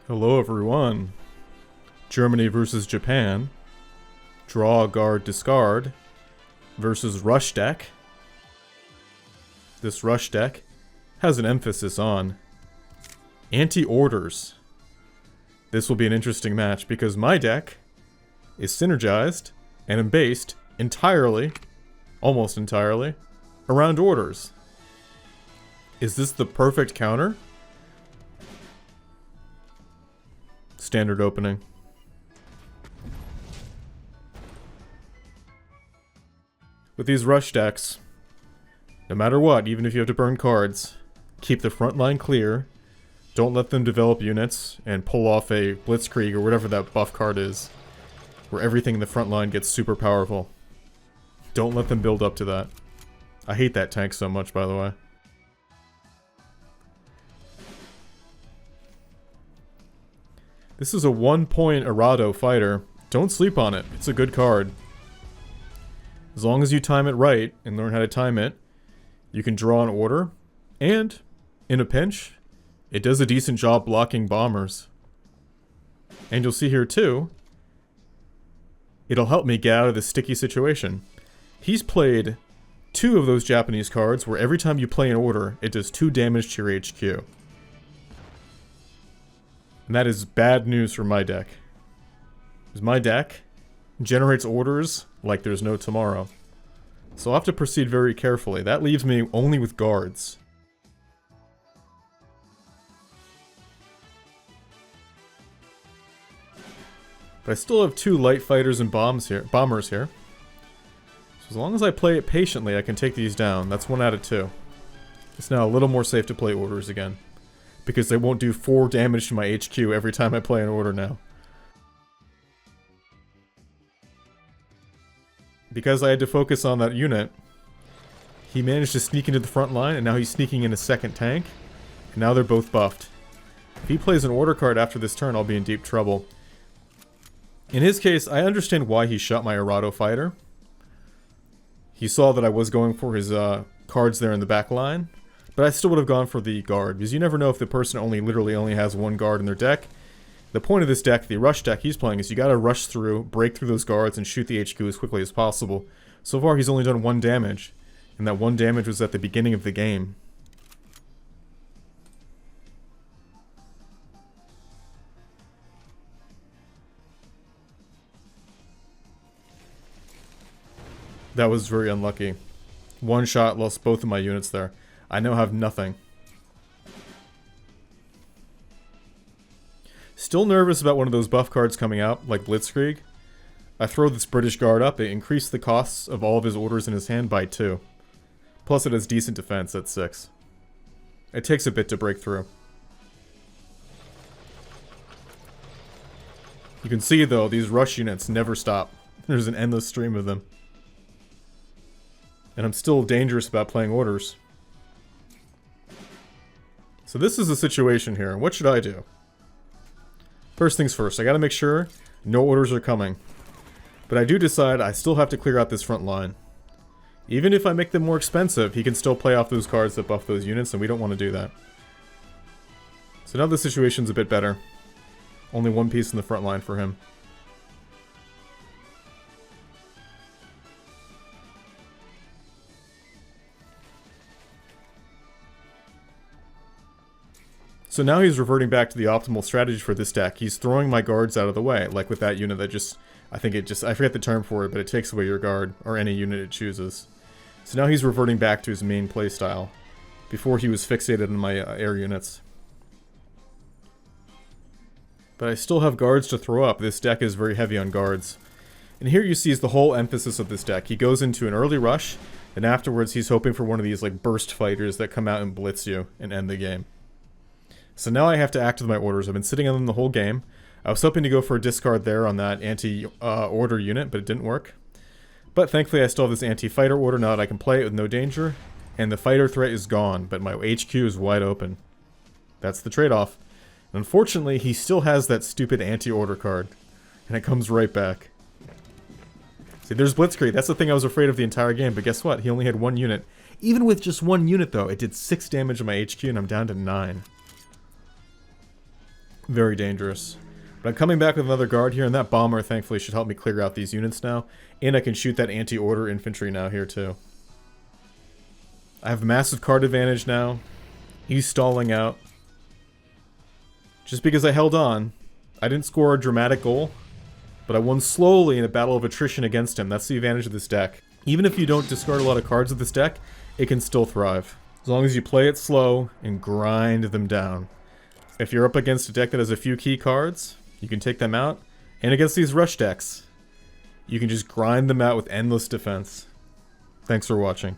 Hello everyone. Germany versus Japan. Draw, guard, discard. Versus rush deck. This rush deck has an emphasis on anti-orders. This will be an interesting match because my deck is synergized and based entirely, almost entirely, around orders. Is this the perfect counter? Standard opening. With these rush decks, no matter what, even if you have to burn cards, keep the front line clear, don't let them develop units, and pull off a blitzkrieg or whatever that buff card is, where everything in the front line gets super powerful. Don't let them build up to that. I hate that tank so much, by the way. This is a 1-point Arado fighter. Don't sleep on it. It's a good card. As long as you time it right and learn how to time it, you can draw an order, and, in a pinch, it does a decent job blocking bombers. And you'll see here too, it'll help me get out of this sticky situation. He's played 2 of those Japanese cards where every time you play an order, it does 2 damage to your HQ. And that is bad news for my deck. Because my deck generates orders like there's no tomorrow. So I'll have to proceed very carefully. That leaves me only with guards. But I still have 2 light fighters and bombers here. So as long as I play it patiently, I can take these down. That's 1 out of 2. It's now a little more safe to play orders again, because they won't do 4 damage to my HQ every time I play an order now. Because I had to focus on that unit, he managed to sneak into the front line, and now he's sneaking in a second tank, and now they're both buffed. If he plays an order card after this turn, I'll be in deep trouble. In his case, I understand why he shot my Arado fighter. He saw that I was going for his cards there in the back line, but I still would have gone for the guard, because you never know if the person literally only has 1 guard in their deck. The point of this deck, the rush deck he's playing, is you gotta rush through, break through those guards, and shoot the HQ as quickly as possible. So far, he's only done 1 damage, and that 1 damage was at the beginning of the game. That was very unlucky. 1 shot, lost both of my units there. I now have nothing. Still nervous about one of those buff cards coming out, like Blitzkrieg. I throw this British guard up, it increased the costs of all of his orders in his hand by 2. Plus it has decent defense at 6. It takes a bit to break through. You can see though, these rush units never stop. There's an endless stream of them. And I'm still dangerous about playing orders. So this is the situation here. What should I do? First things first, I gotta make sure no orders are coming. But I do decide I still have to clear out this front line. Even if I make them more expensive, he can still play off those cards that buff those units, and we don't want to do that. So now the situation's a bit better. Only 1 piece in the front line for him. So now he's reverting back to the optimal strategy for this deck. He's throwing my guards out of the way, like with that unit that just, I forget the term for it, but it takes away your guard, or any unit it chooses. So now he's reverting back to his main playstyle. Before he was fixated on my air units. But I still have guards to throw up. This deck is very heavy on guards. And here you see is the whole emphasis of this deck. He goes into an early rush, and afterwards he's hoping for one of these like burst fighters that come out and blitz you and end the game. So now I have to act with my orders. I've been sitting on them the whole game. I was hoping to go for a discard there on that anti-order unit, but it didn't work. But thankfully I still have this anti-fighter order now that I can play it with no danger. And the fighter threat is gone, but my HQ is wide open. That's the trade-off. Unfortunately, he still has that stupid anti-order card. And it comes right back. See, there's Blitzkrieg. That's the thing I was afraid of the entire game, but guess what? He only had 1 unit. Even with just 1 unit, though, it did 6 damage on my HQ, and I'm down to 9. Very dangerous. But I'm coming back with another guard here, and that bomber, thankfully, should help me clear out these units now. And I can shoot that anti-order infantry now here, too. I have a massive card advantage now. He's stalling out. Just because I held on. I didn't score a dramatic goal, but I won slowly in a battle of attrition against him. That's the advantage of this deck. Even if you don't discard a lot of cards with this deck, it can still thrive. As long as you play it slow and grind them down. If you're up against a deck that has a few key cards, you can take them out. And against these rush decks, you can just grind them out with endless defense. Thanks for watching.